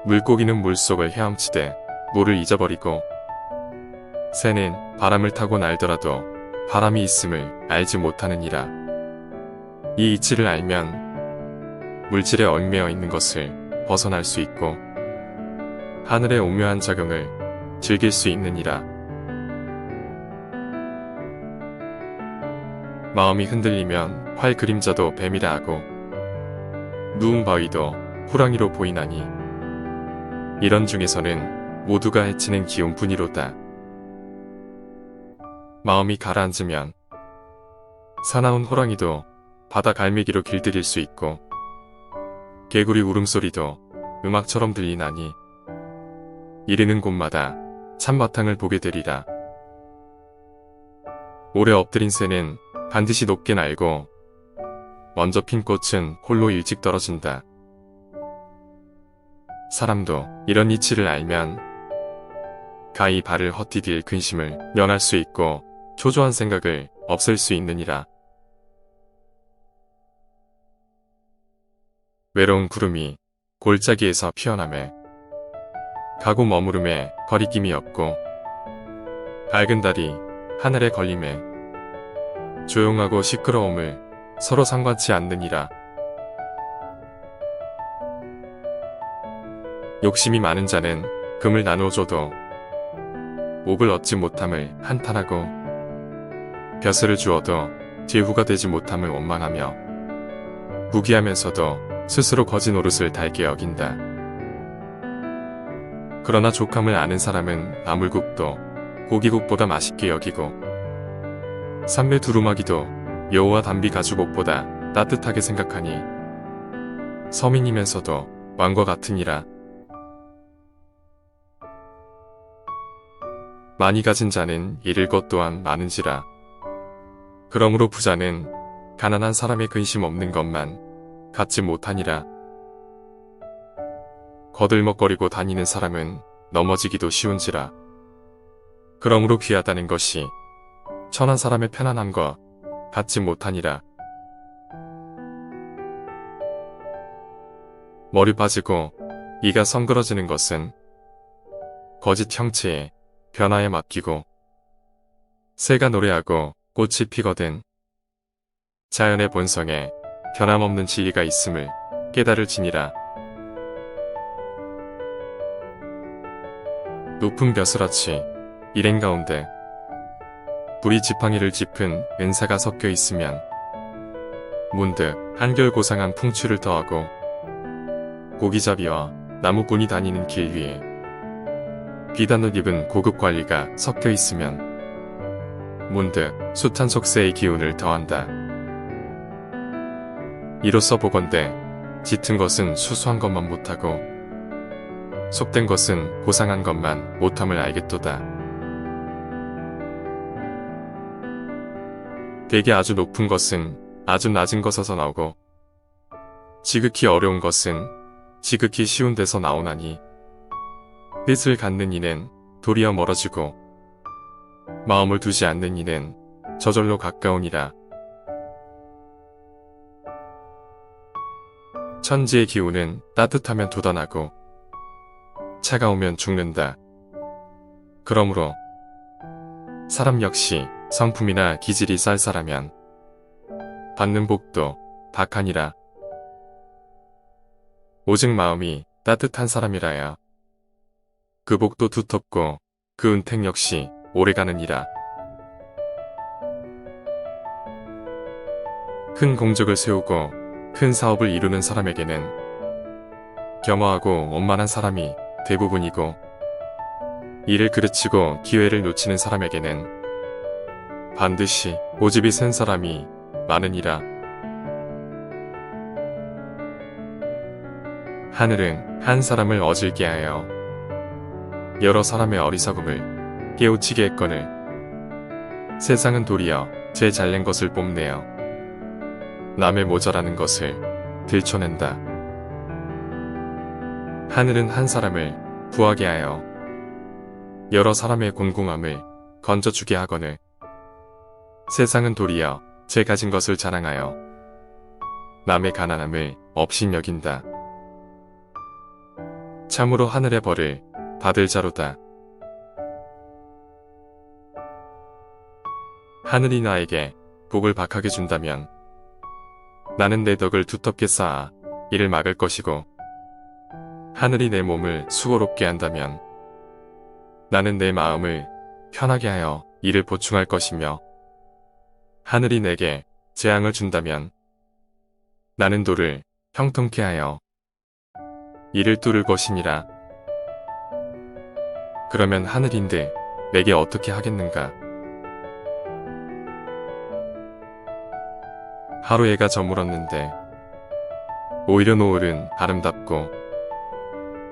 물고기는 물속을 헤엄치되 물을 잊어버리고, 새는 바람을 타고 날더라도 바람이 있음을 알지 못하느니라. 이 이치를 알면 물질에 얽매여 있는 것을 벗어날 수 있고 하늘의 오묘한 작용을 즐길 수 있느니라. 마음이 흔들리면 활 그림자도 뱀이라 하고 누운 바위도 호랑이로 보이나니 이런 중에서는 모두가 해치는 기운뿐이로다. 마음이 가라앉으면 사나운 호랑이도 바다 갈매기로 길들일 수 있고 개구리 울음소리도 음악처럼 들리나니 이르는 곳마다 참바탕을 보게 되리라. 오래 엎드린 새는 반드시 높게 날고 먼저 핀 꽃은 홀로 일찍 떨어진다. 사람도 이런 이치를 알면 가히 발을 헛디딜 근심을 면할 수 있고 초조한 생각을 없앨 수 있느니라. 외로운 구름이 골짜기에서 피어나매 가고 머무름에 거리낌이 없고 밝은 달이 하늘에 걸림에 조용하고 시끄러움을 서로 상관치 않느니라. 욕심이 많은 자는 금을 나누어줘도 옥을 얻지 못함을 한탄하고 벼슬을 주어도 제후가 되지 못함을 원망하며 부귀하면서도 스스로 거지 노릇을 달게 여긴다. 그러나 족함을 아는 사람은 나물국도 고기국보다 맛있게 여기고 삼배 두루마기도 여우와 담비 가죽옥보다 따뜻하게 생각하니 서민이면서도 왕과 같으니라. 많이 가진 자는 잃을 것 또한 많은지라. 그러므로 부자는 가난한 사람의 근심 없는 것만 갖지 못하니라. 거들먹거리고 다니는 사람은 넘어지기도 쉬운지라. 그러므로 귀하다는 것이 천한 사람의 편안함과 같지 못하니라. 머리 빠지고 이가 성그러지는 것은 거짓 형체에 변화에 맡기고 새가 노래하고 꽃이 피거든 자연의 본성에 변함없는 진리가 있음을 깨달을지니라. 높은 벼슬아치 일행 가운데 불이 지팡이를 짚은 은사가 섞여 있으면 문득 한결 고상한 풍추를 더하고 고기잡이와 나무꾼이 다니는 길 위에 비단옷 입은 고급 관리가 섞여 있으면 문득 숱한 속세의 기운을 더한다. 이로써 보건대 짙은 것은 수수한 것만 못하고 속된 것은 고상한 것만 못함을 알겠도다. 대개 아주 높은 것은 아주 낮은 것에서 나오고 지극히 어려운 것은 지극히 쉬운 데서 나오나니 뜻을 갖는 이는 도리어 멀어지고 마음을 두지 않는 이는 저절로 가까우니라. 천지의 기운은 따뜻하면 돋아나고 차가우면 죽는다. 그러므로 사람 역시 성품이나 기질이 쌀쌀하면 받는 복도 박하니라. 오직 마음이 따뜻한 사람이라야 그 복도 두텁고 그 은택 역시 오래가느니라. 큰 공적을 세우고 큰 사업을 이루는 사람에게는 겸허하고 원만한 사람이 대부분이고 일을 그르치고 기회를 놓치는 사람에게는 반드시 고집이 센 사람이 많으니라. 하늘은 한 사람을 어질게 하여 여러 사람의 어리석음을 깨우치게 했거늘 세상은 도리어 제 잘낸 것을 뽐내어 남의 모자라는 것을 들춰낸다. 하늘은 한 사람을 부하게 하여 여러 사람의 공공함을 건져주게 하거늘 세상은 도리어 제 가진 것을 자랑하여 남의 가난함을 업신 여긴다. 참으로 하늘의 벌을 받을 자로다. 하늘이 나에게 복을 박하게 준다면 나는 내 덕을 두텁게 쌓아 이를 막을 것이고, 하늘이 내 몸을 수고롭게 한다면 나는 내 마음을 편하게 하여 이를 보충할 것이며, 하늘이 내게 재앙을 준다면 나는 돌을 형통케 하여 이를 뚫을 것이니라. 그러면 하늘인들 내게 어떻게 하겠는가? 하루 해가 저물었는데 오히려 노을은 아름답고,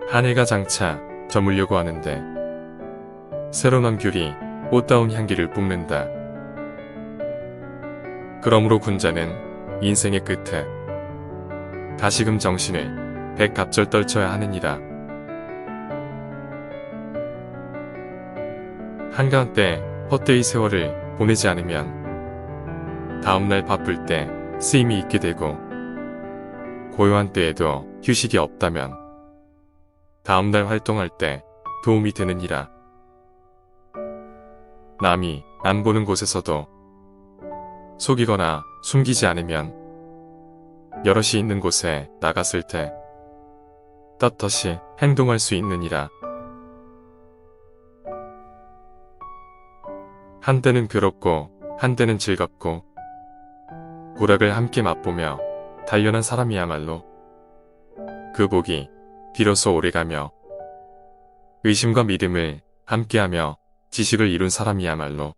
한 해가 장차 저물려고 하는데 새로 난 귤이 꽃다운 향기를 뿜는다. 그러므로 군자는 인생의 끝에 다시금 정신을 백갑절 떨쳐야 하느니라. 한가한 때 헛되이 세월을 보내지 않으면 다음날 바쁠 때 쓰임이 있게 되고, 고요한 때에도 휴식이 없다면 다음날 활동할 때 도움이 되느니라. 남이 안 보는 곳에서도 속이거나 숨기지 않으면 여럿이 있는 곳에 나갔을 때 떳떳이 행동할 수 있느니라. 한때는 괴롭고 한때는 즐겁고, 고락을 함께 맛보며 단련한 사람이야말로 그 복이 비로소 오래가며, 의심과 믿음을 함께하며 지식을 이룬 사람이야말로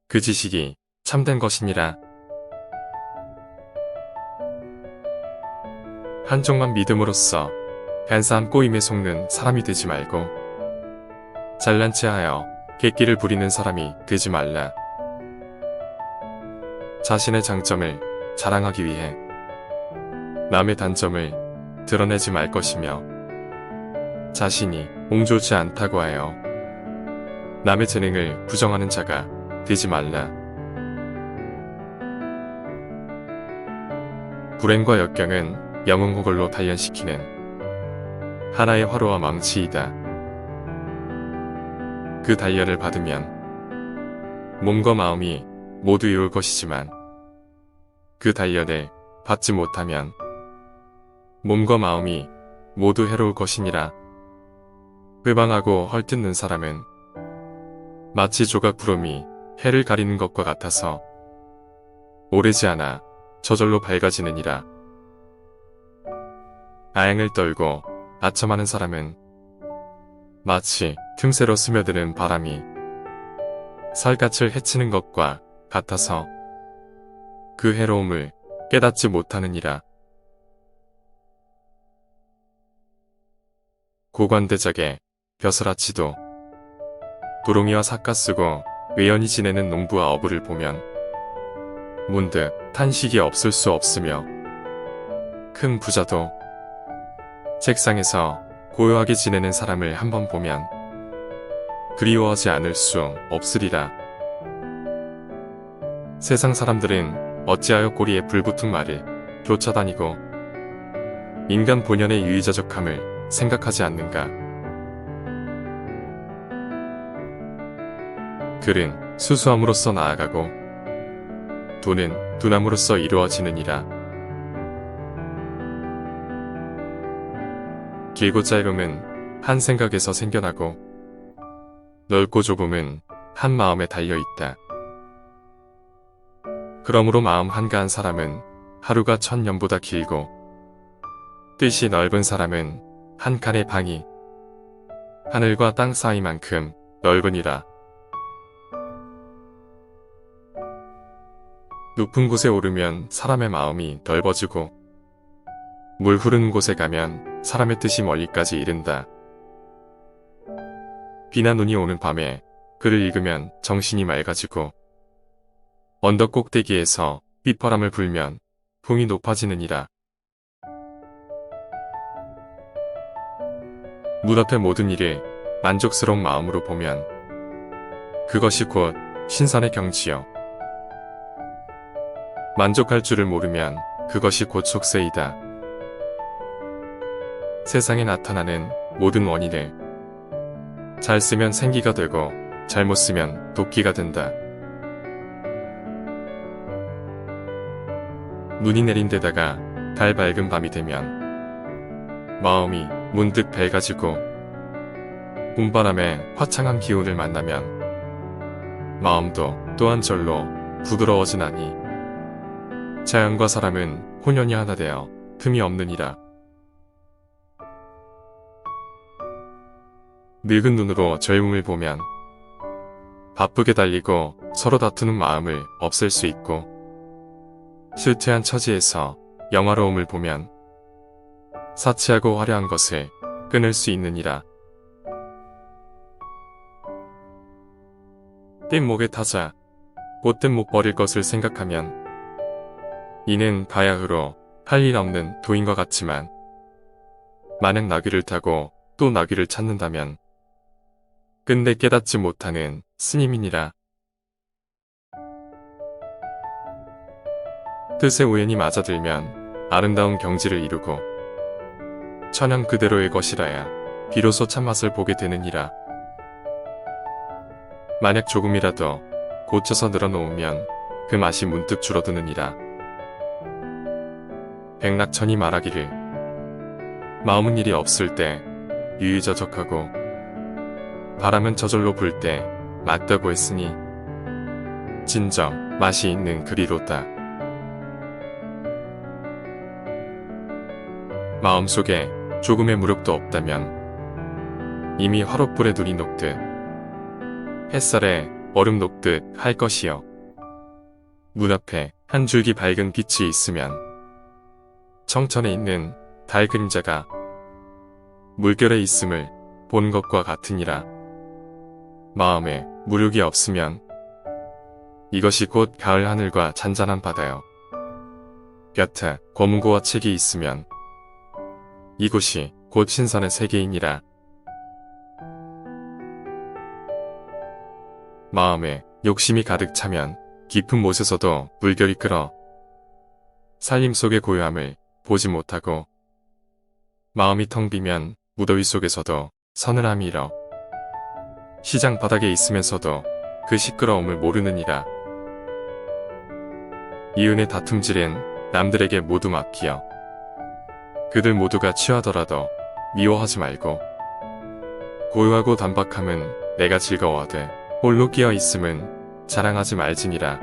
그 지식이 참된 것이니라. 한쪽만 믿음으로써 간사한 꼬임에 속는 사람이 되지 말고, 잘난 체 하여 객기를 부리는 사람이 되지 말라. 자신의 장점을 자랑하기 위해 남의 단점을 드러내지 말 것이며, 자신이 옹졸지 않다고 하여 남의 재능을 부정하는 자가 되지 말라. 불행과 역경은 영웅호걸로 단련시키는 하나의 화로와 망치이다. 그 단련을 받으면 몸과 마음이 모두 이룰 것이지만, 그 단련을 받지 못하면 몸과 마음이 모두 해로울 것이니라. 회방하고 헐뜯는 사람은 마치 조각 구름이 해를 가리는 것과 같아서 오래지 않아 저절로 밝아지느니라. 아행을 떨고 아첨하는 사람은 마치 틈새로 스며드는 바람이 살갗을 헤치는 것과 같아서 그 해로움을 깨닫지 못하느니라. 고관대작에 벼슬아치도 도롱이와 삿갓 쓰고 외연히 지내는 농부와 어부를 보면 문득 탄식이 없을 수 없으며, 큰 부자도 책상에서 고요하게 지내는 사람을 한번 보면 그리워하지 않을 수 없으리라. 세상 사람들은 어찌하여 꼬리에 불붙은 말을 쫓아다니고 인간 본연의 유의자적함을 생각하지 않는가? 글은 수수함으로써 나아가고 돈은 둔함으로써 이루어지느니라. 길고 짧음은 한 생각에서 생겨나고, 넓고 좁음은 한 마음에 달려있다. 그러므로 마음 한가한 사람은 하루가 1000년보다 길고, 뜻이 넓은 사람은 한 칸의 방이 하늘과 땅 사이만큼 넓으니라. 높은 곳에 오르면 사람의 마음이 넓어지고, 물 흐르는 곳에 가면 사람의 뜻이 멀리까지 이른다. 비나 눈이 오는 밤에 글을 읽으면 정신이 맑아지고, 언덕 꼭대기에서 휘파람을 불면 풍이 높아지느니라. 눈앞의 모든 일을 만족스러운 마음으로 보면 그것이 곧 신선의 경지요. 만족할 줄을 모르면 그것이 곧 속세이다. 세상에 나타나는 모든 원인을 잘 쓰면 생기가 되고 잘못 쓰면 도끼가 된다. 눈이 내린 데다가 달 밝은 밤이 되면 마음이 문득 밝아지고 봄바람에 화창한 기운을 만나면 마음도 또한 절로 부드러워지나니 자연과 사람은 혼연이 하나 되어 틈이 없느니라. 늙은 눈으로 젊음을 보면 바쁘게 달리고 서로 다투는 마음을 없앨 수 있고 실퇴한 처지에서 영화로움을 보면 사치하고 화려한 것을 끊을 수 있느니라. 뗏 목에 타자 못된 목 버릴 것을 생각하면 이는 바야흐로 할 일 없는 도인과 같지만 만약 나귀를 타고 또 나귀를 찾는다면 끝내 깨닫지 못하는 스님이니라. 뜻에 우연히 맞아들면 아름다운 경지를 이루고 천연 그대로의 것이라야 비로소 참맛을 보게 되느니라. 만약 조금이라도 고쳐서 늘어놓으면 그 맛이 문득 줄어드느니라. 백낙천이 말하기를 마음은 일이 없을 때 유유자적하고 바람은 저절로 불 때 맞다고 했으니 진정 맛이 있는 그리로다. 마음속에 조금의 무력도 없다면 이미 화롯불에 눈이 녹듯 햇살에 얼음 녹듯 할 것이요. 눈앞에 한 줄기 밝은 빛이 있으면 청천에 있는 달 그림자가 물결에 있음을 본 것과 같으니라. 마음에 무력이 없으면 이것이 곧 가을 하늘과 잔잔한 바다요. 곁에 검은고와 책이 있으면 이곳이 곧 신선의 세계이니라. 마음에 욕심이 가득 차면 깊은 못에서도 물결이 끓어 살림 속의 고요함을 보지 못하고 마음이 텅 비면 무더위 속에서도 서늘함이 일어 시장 바닥에 있으면서도 그 시끄러움을 모르느니라. 이은의 다툼질은 남들에게 모두 맡기어 그들 모두가 취하더라도 미워하지 말고 고요하고 단박함은 내가 즐거워하되 홀로 끼어 있음은 자랑하지 말지니라.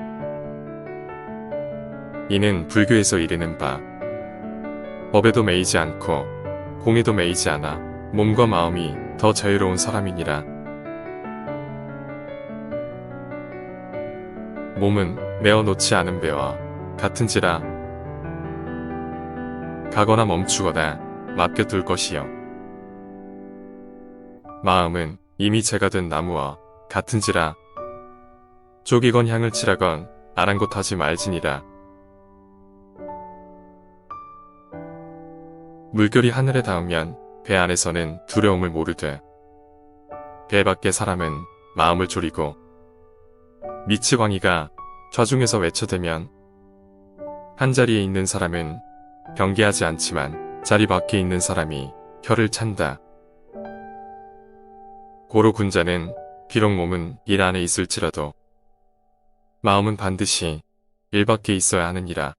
이는 불교에서 이르는 바 법에도 매이지 않고 공에도 매이지 않아 몸과 마음이 더 자유로운 사람이니라. 몸은 메어놓지 않은 배와 같은지라. 가거나 멈추거나 맡겨둘 것이요. 마음은 이미 재가 된 나무와 같은지라. 쪼기건 향을 칠하건 아랑곳하지 말지니라. 물결이 하늘에 닿으면 배 안에서는 두려움을 모르되 배 밖의 사람은 마음을 졸이고 미치광이가 좌중에서 외쳐대면 한자리에 있는 사람은 경계하지 않지만 자리 밖에 있는 사람이 혀를 찬다. 고로 군자는 비록 몸은 일 안에 있을지라도 마음은 반드시 일 밖에 있어야 하느니라.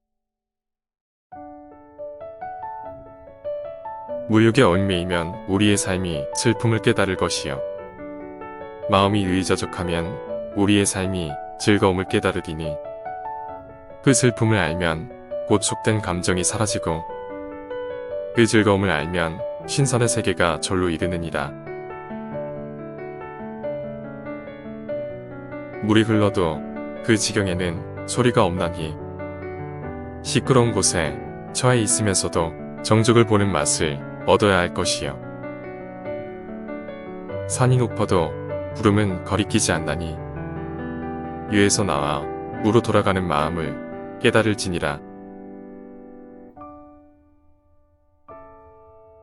무욕에 얽매이면 우리의 삶이 슬픔을 깨달을 것이요. 마음이 유의자적하면 우리의 삶이 즐거움을 깨달으리니 그 슬픔을 알면 곧 속된 감정이 사라지고 그 즐거움을 알면 신선의 세계가 절로 이르느니라. 물이 흘러도 그 지경에는 소리가 없나니 시끄러운 곳에 처해 있으면서도 정적을 보는 맛을 얻어야 할 것이요. 산이 높아도 구름은 거리끼지 않나니 위에서 나와 무로 돌아가는 마음을 깨달을지니라.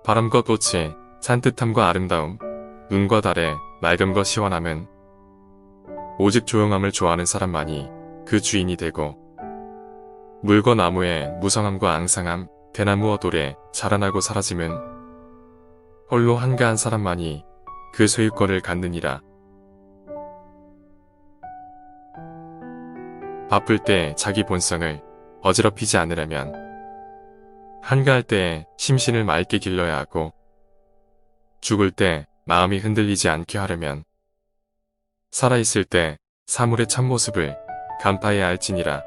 바람과 꽃의 산뜻함과 아름다움, 눈과 달의 맑음과 시원함은 오직 조용함을 좋아하는 사람만이 그 주인이 되고 물과 나무의 무성함과 앙상함, 대나무와 돌에 자라나고 사라짐은 홀로 한가한 사람만이 그 소유권을 갖느니라. 바쁠 때 자기 본성을 어지럽히지 않으려면 한가할 때에 심신을 맑게 길러야 하고, 죽을 때 마음이 흔들리지 않게 하려면 살아있을 때 사물의 참모습을 간파해야 할지니라.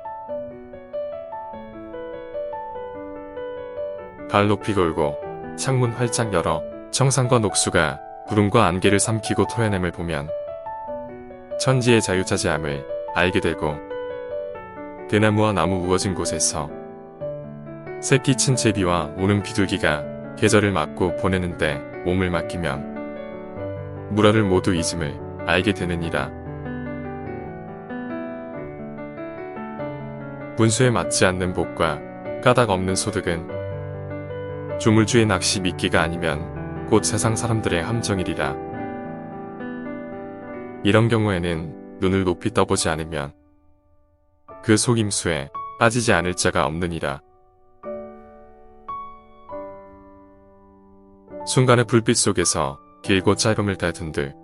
발 높이 걸고 창문 활짝 열어 청산과 녹수가 구름과 안개를 삼키고 토해냄을 보면 천지의 자유자재함을 알게 되고, 대나무와 나무 우거진 곳에서 새끼 친 제비와 우는 비둘기가 계절을 맞고 보내는데 몸을 맡기면 물어를 모두 잊음을 알게 되느니라. 분수에 맞지 않는 복과 까닭 없는 소득은 조물주의 낚시 미끼가 아니면 곧 세상 사람들의 함정이리라. 이런 경우에는 눈을 높이 떠보지 않으면 그 속임수에 빠지지 않을 자가 없느니라. 순간의 불빛 속에서 길고 짧음을 다툰들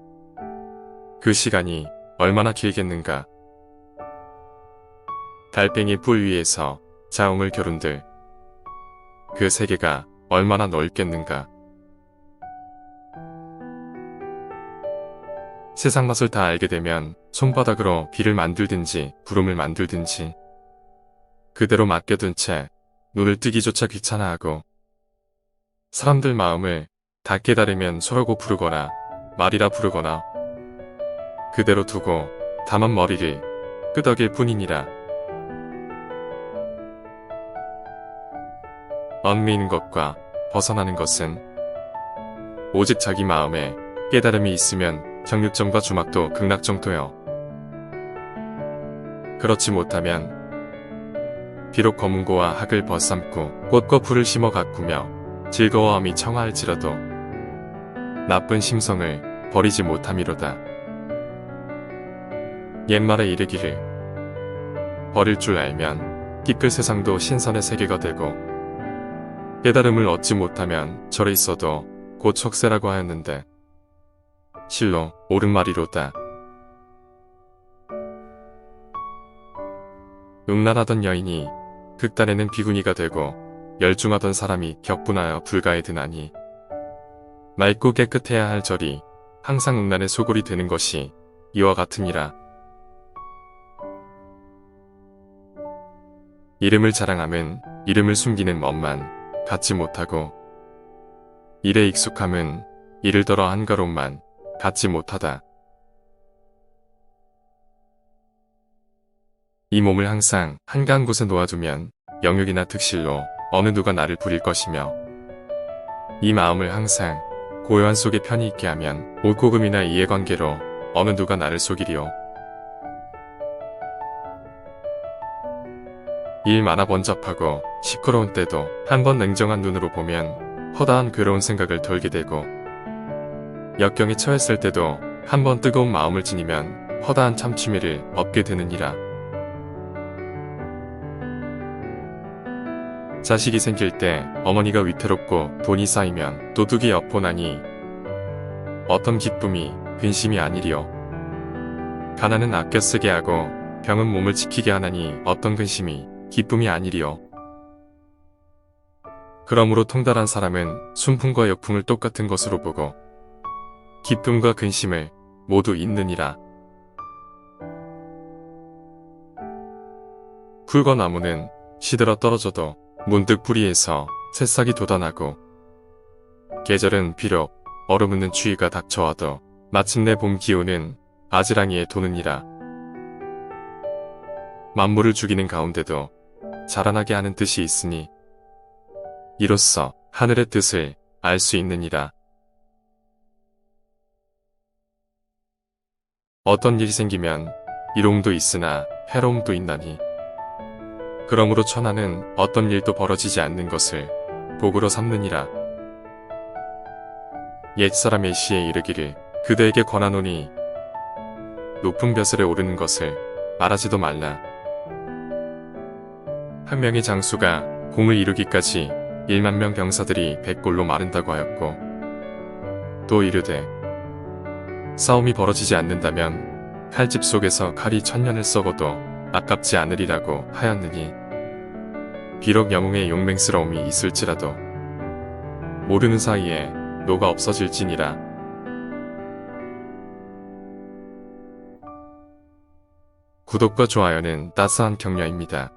그 시간이 얼마나 길겠는가. 달팽이 뿔 위에서 자웅을 겨룬들 그 세계가 얼마나 넓겠는가. 세상 맛을 다 알게 되면 손바닥으로 비를 만들든지 구름을 만들든지 그대로 맡겨둔 채 눈을 뜨기조차 귀찮아하고, 사람들 마음을 다 깨달으면 소라고 부르거나 말이라 부르거나 그대로 두고 다만 머리를 끄덕일 뿐이니라. 얽매이는 것과 벗어나는 것은 오직 자기 마음에 깨달음이 있으면 정육점과 주막도 극락정토여. 그렇지 못하면 비록 검은고와 학을 벗삼고 꽃과 풀을 심어 가꾸며 즐거워함이 청하할지라도 나쁜 심성을 버리지 못함이로다. 옛말에 이르기를 버릴 줄 알면 기끌 세상도 신선의 세계가 되고, 깨달음을 얻지 못하면 절에 있어도 곧 척세라고 하였는데 실로 옳은 말이로다. 음란하던 여인이 극단에는 비구니가 되고 열중하던 사람이 격분하여 불가에 드나니, 맑고 깨끗해야 할 절이 항상 음란의 소굴이 되는 것이 이와 같으니라. 이름을 자랑함은 이름을 숨기는 멋만 갖지 못하고, 일에 익숙함은 이를 더러 한가로움만 갖지 못하다. 이 몸을 항상 한가한 곳에 놓아두면 영육이나 득실로 어느 누가 나를 부릴 것이며, 이 마음을 항상 고요한 속에 편히 있게 하면 옳고금이나 이해관계로 어느 누가 나를 속이리요. 일 많아 번잡하고 시끄러운 때도 한번 냉정한 눈으로 보면 허다한 괴로운 생각을 덜게 되고, 역경에 처했을 때도 한번 뜨거운 마음을 지니면 허다한 참취미를 얻게 되느니라. 자식이 생길 때 어머니가 위태롭고 돈이 쌓이면 도둑이 엿보나니 어떤 기쁨이 근심이 아니리요. 가난은 아껴 쓰게 하고 병은 몸을 지키게 하나니 어떤 근심이 기쁨이 아니리요. 그러므로 통달한 사람은 순풍과 역풍을 똑같은 것으로 보고 기쁨과 근심을 모두 잊느니라. 풀과 나무는 시들어 떨어져도 문득 뿌리에서 새싹이 돋아나고, 계절은 비록 얼어붙는 추위가 닥쳐와도 마침내 봄 기운은 아지랑이에 도느니라. 만물을 죽이는 가운데도 자라나게 하는 뜻이 있으니 이로써 하늘의 뜻을 알 수 있느니라. 어떤 일이 생기면 이로움도 있으나 해로움도 있나니, 그러므로 천하는 어떤 일도 벌어지지 않는 것을 복으로 삼느니라. 옛사람의 시에 이르기를 그대에게 권하노니 높은 벼슬에 오르는 것을 말하지도 말라. 한 명의 장수가 공을 이루기까지 1만 명 병사들이 100골로 마른다고 하였고, 또 이르되 싸움이 벌어지지 않는다면 칼집 속에서 칼이 1000년을 썩어도 아깝지 않으리라고 하였느니 비록 영웅의 용맹스러움이 있을지라도 모르는 사이에 노가 없어질지니라. 구독과 좋아요는 따스한 격려입니다.